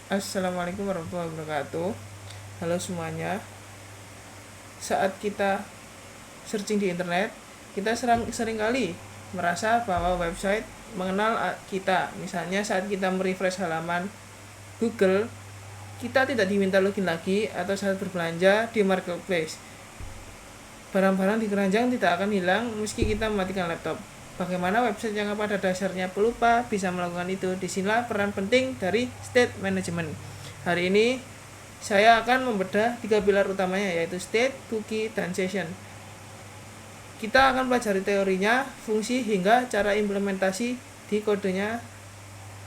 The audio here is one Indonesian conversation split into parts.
Assalamualaikum warahmatullahi wabarakatuh. Halo semuanya. Saat kita searching di internet, kita sering kali merasa bahwa website mengenal kita. Misalnya saat kita merefresh halaman Google, kita tidak diminta login lagi, atau saat berbelanja di marketplace. Barang-barang di keranjang tidak akan hilang meski kita mematikan laptop. Bagaimana website yang pada dasarnya pelupa bisa melakukan itu? Disinilah peran penting dari state management. Hari ini saya akan membedah 3 pilar utamanya, yaitu state, cookie, dan session. Kita akan pelajari teorinya, fungsi, hingga cara implementasi di kodenya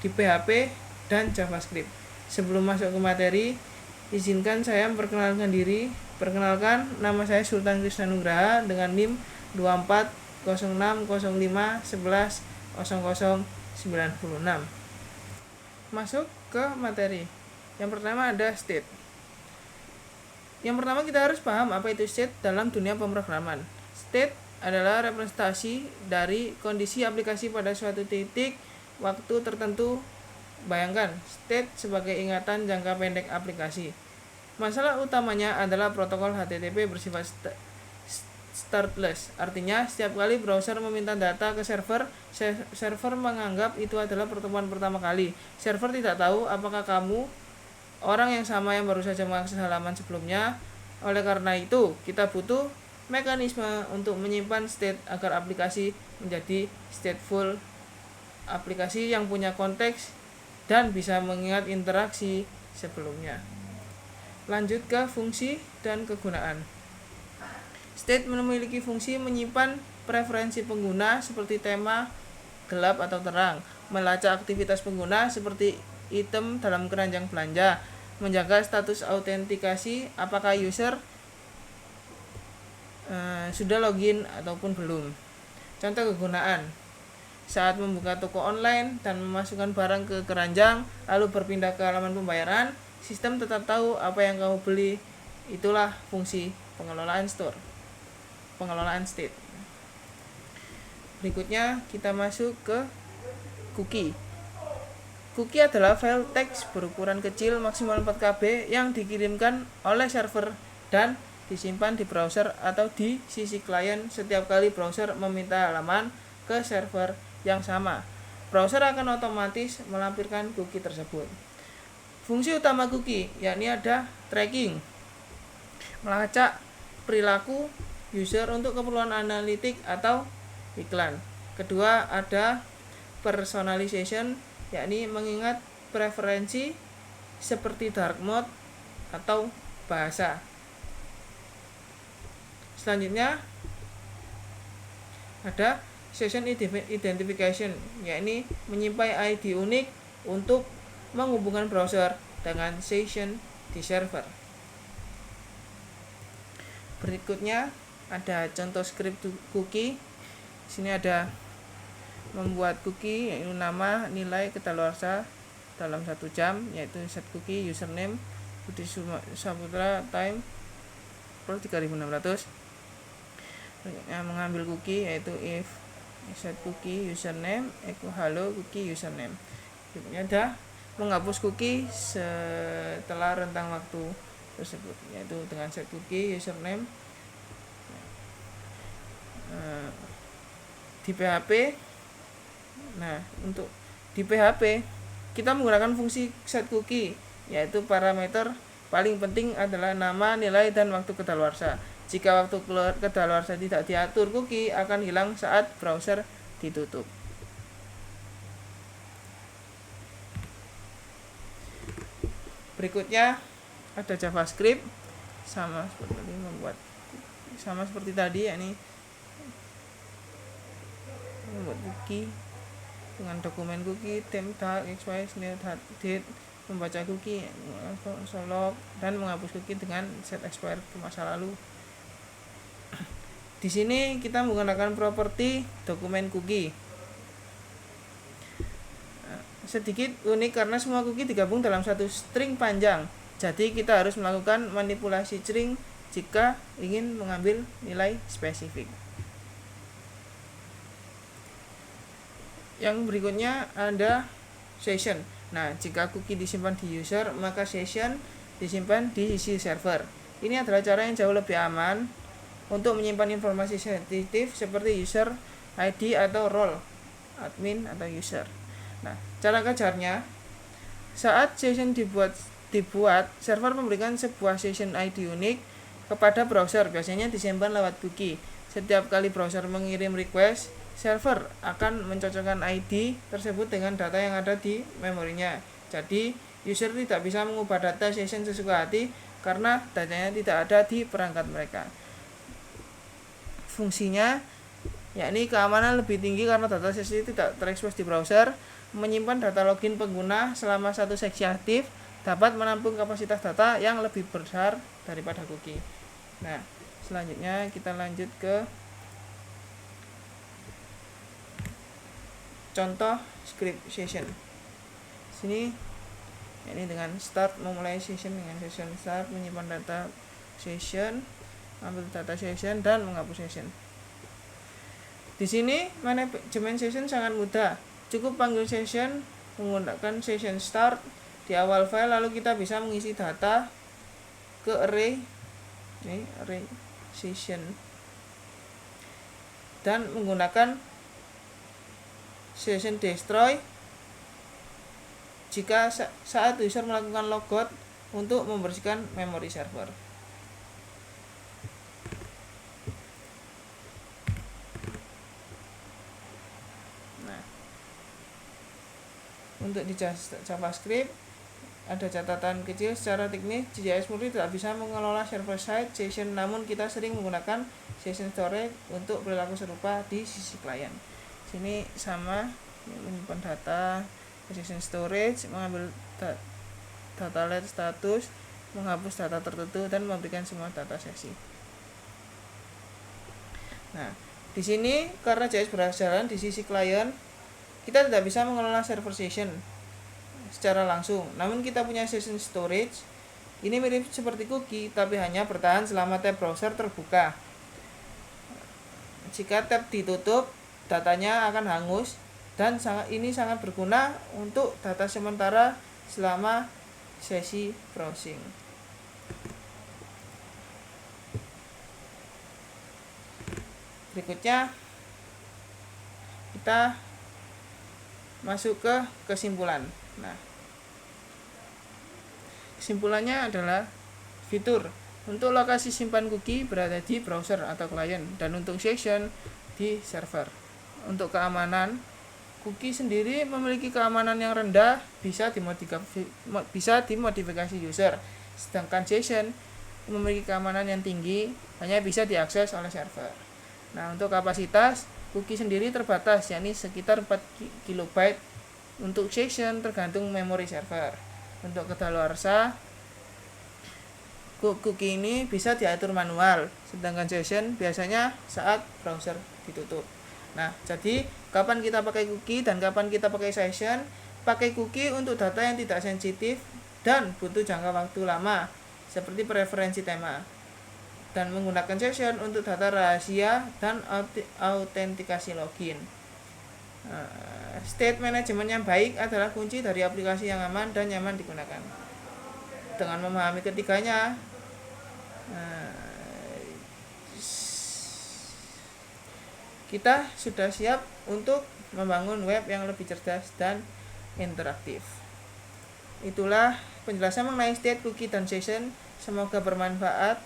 di PHP dan JavaScript. Sebelum masuk ke materi, izinkan saya memperkenalkan diri. Perkenalkan, nama saya Sultan Krisnanugraha dengan NIM 240605110096. Masuk ke materi. Yang pertama ada state. Yang pertama kita harus paham apa itu state dalam dunia pemrograman. State adalah representasi dari kondisi aplikasi pada suatu titik waktu tertentu. Bayangkan state sebagai ingatan jangka pendek aplikasi. Masalah utamanya adalah protokol HTTP bersifat stateless. Artinya setiap kali browser meminta data ke server, server menganggap itu adalah pertemuan pertama kali. Server tidak tahu apakah kamu orang yang sama yang baru saja mengakses halaman sebelumnya. Oleh karena itu, kita butuh mekanisme untuk menyimpan state agar aplikasi menjadi stateful, aplikasi yang punya konteks dan bisa mengingat interaksi sebelumnya. Lanjut ke fungsi dan kegunaan. State memiliki fungsi menyimpan preferensi pengguna seperti tema, gelap atau terang, melacak aktivitas pengguna seperti item dalam keranjang belanja, menjaga status autentikasi apakah user sudah login ataupun belum. Contoh kegunaan: saat membuka toko online dan memasukkan barang ke keranjang lalu berpindah ke halaman pembayaran, sistem tetap tahu apa yang kamu beli. Itulah fungsi pengelolaan state. Berikutnya kita masuk ke cookie. Cookie adalah file teks berukuran kecil maksimal 4 KB yang dikirimkan oleh server dan disimpan di browser atau di sisi klien setiap kali browser meminta halaman ke server yang sama. Browser akan otomatis melampirkan cookie tersebut. Fungsi utama cookie yakni ada tracking, melacak perilaku user untuk keperluan analitik atau iklan. Kedua ada personalization, yakni mengingat preferensi seperti dark mode atau bahasa. Selanjutnya ada session identification, yakni menyimpan ID unik untuk menghubungkan browser dengan session di server. Berikutnya ada contoh script cookie. Di sini ada membuat cookie, yaitu nama, nilai, kedaluarsa dalam 1 jam, yaitu set cookie, username Budi Saputra, time per 3600. Mengambil cookie yaitu if set cookie username equal hello cookie username. Berikutnya ada menghapus cookie setelah rentang waktu tersebut, yaitu dengan set cookie username. Di PHP, untuk di PHP kita menggunakan fungsi set cookie, yaitu parameter paling penting adalah nama, nilai, dan waktu kedaluarsa. Jika waktu kedaluarsa tidak diatur, cookie akan hilang saat browser ditutup. Berikutnya ada JavaScript, sama seperti tadi, yakni membuat cookie dengan dokumen cookie, theme tag, xy, date, membaca cookie, log, dan menghapus cookie dengan set expire ke masa lalu. Di sini kita menggunakan properti dokumen cookie. Sedikit unik karena semua cookie digabung dalam satu string panjang. Jadi kita harus melakukan manipulasi string jika ingin mengambil nilai spesifik. Yang berikutnya ada session. Nah, jika cookie disimpan di user, maka session disimpan di sisi server. Ini adalah cara yang jauh lebih aman untuk menyimpan informasi sensitif seperti user ID atau role admin atau user. Nah, cara kerjanya, saat session dibuat, server memberikan sebuah session ID unik kepada browser, biasanya disimpan lewat cookie. Setiap kali browser mengirim request, server akan mencocokkan ID tersebut dengan data yang ada di memorinya. Jadi, user tidak bisa mengubah data session sesuka hati karena datanya tidak ada di perangkat mereka. Fungsinya yakni keamanan lebih tinggi karena data session tidak terekspos di browser. Menyimpan data login pengguna selama satu seksi aktif dapat menampung kapasitas data yang lebih besar daripada cookie. Nah, selanjutnya kita lanjut ke contoh script session. Sini ini dengan start, memulai session dengan session start, menyimpan data session, ambil data session dan menghapus session. Di sini manajemen session sangat mudah. Cukup panggil session menggunakan session start di awal file, lalu kita bisa mengisi data ke array session dan menggunakan session destroy jika saat user melakukan logout untuk membersihkan memori server. Nah, untuk di JavaScript ada catatan kecil, secara teknis JS murni tidak bisa mengelola server side session, namun kita sering menggunakan session storage untuk perilaku serupa di sisi klien. Sini sama, menyimpan data, session storage, mengambil data let status, menghapus data tertentu dan memberikan semua data sesi. Nah, di sini karena JS berjalan di sisi klien, kita tidak bisa mengelola server session secara langsung, namun kita punya session storage. Ini mirip seperti cookie, tapi hanya bertahan selama tab browser terbuka. Jika tab ditutup, datanya akan hangus, dan ini sangat berguna untuk data sementara selama sesi browsing. Berikutnya kita masuk ke kesimpulan. Nah, kesimpulannya adalah fitur untuk lokasi simpan cookie berada di browser atau klien, dan untuk session di server. Untuk keamanan, cookie sendiri memiliki keamanan yang rendah, bisa dimodifikasi user, sedangkan session memiliki keamanan yang tinggi, hanya bisa diakses oleh server. Nah, untuk kapasitas, cookie sendiri terbatas, yakni sekitar 4 KB. Untuk session tergantung memori server. Untuk kedaluarsa, cookie ini bisa diatur manual, sedangkan session biasanya saat browser ditutup. Nah, jadi kapan kita pakai cookie dan kapan kita pakai session? Pakai cookie untuk data yang tidak sensitif dan butuh jangka waktu lama, seperti preferensi tema. Dan menggunakan session untuk data rahasia dan autentikasi login. State management yang baik adalah kunci dari aplikasi yang aman dan nyaman digunakan. Dengan memahami ketiganya, kita sudah siap untuk membangun web yang lebih cerdas dan interaktif. Itulah penjelasan mengenai state, cookie, dan session. Semoga bermanfaat,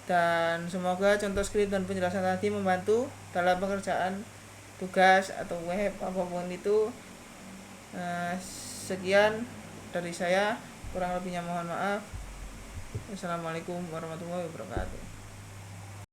dan semoga contoh script dan penjelasan tadi membantu dalam pekerjaan tugas atau web apapun itu. Sekian dari saya, kurang lebihnya mohon maaf. Assalamualaikum warahmatullahi wabarakatuh.